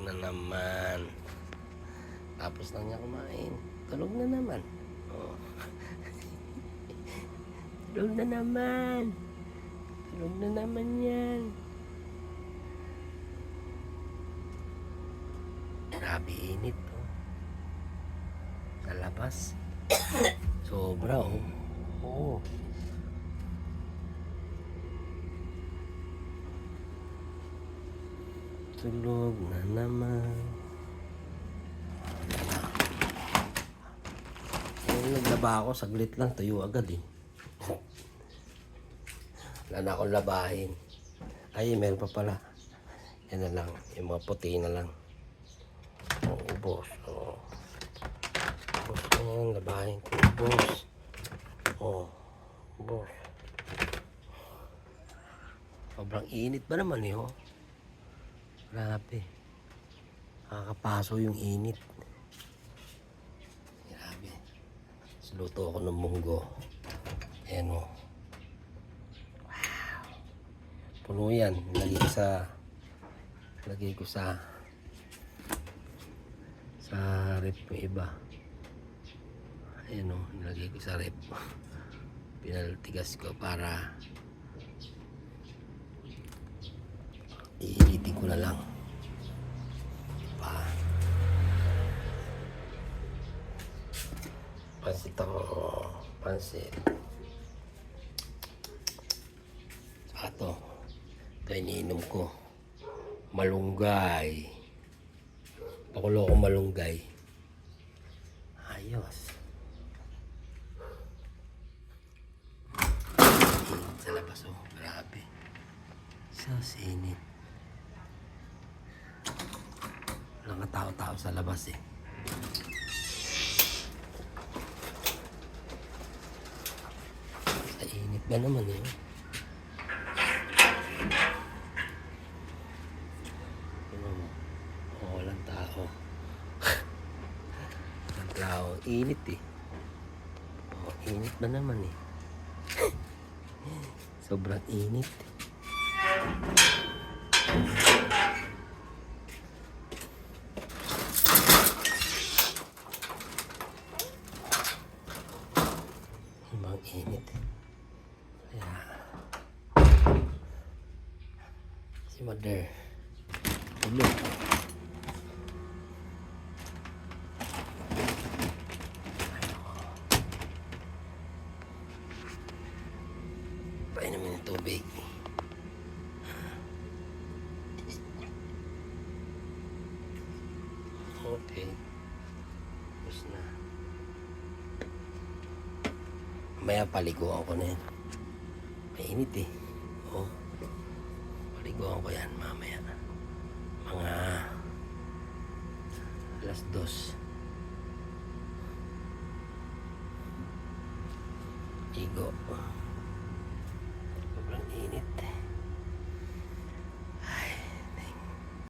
na naman. Tapos lang niya kumain. Tulog na naman. Oh. Tulog na naman. Tulog na naman yan. Grabe init oh. Sa labas. Sobra oh. Oo. Tulog na naman. Naglaba ako, saglit lang, tuyo agad eh. Wala na akong labahin. Ay, meron pa pala. Yan na lang, yung mga puti na lang. Oo, boss. Oo. Boss na yan, labahin ko, boss. Oo, boss. Sobrang init ba naman eh, oh. Grabe. Nakakapaso yung init. Grabe. Luto ako ng munggo. Ayan o. Wow. Puno yan. Lagay ko sa rep yung iba. Ayan o. Nilagay ko sa rep. Pinaltigas ko para iinitin ko na lang. Pansit ako. Pansit. Saka ito. Ito iniinom ko. Malunggay. Pakulo ko malunggay. Ayos. Init sa labas oh. Grabe. So sinit. Walang katao-tao sa labas eh. Init ba naman eh? Oh, walang tao. Walang tao. Init eh. Oh, init ba naman eh? Sobrang init. Sobrang init eh. Si Mother tulog. Painumin ng tubig. Okay. Tapos na. Mamaya paliguan ko na yan. Mainit eh. Oh. Paliguan ko yan mamaya. Mga alas 2. Ligo. Sobrang init.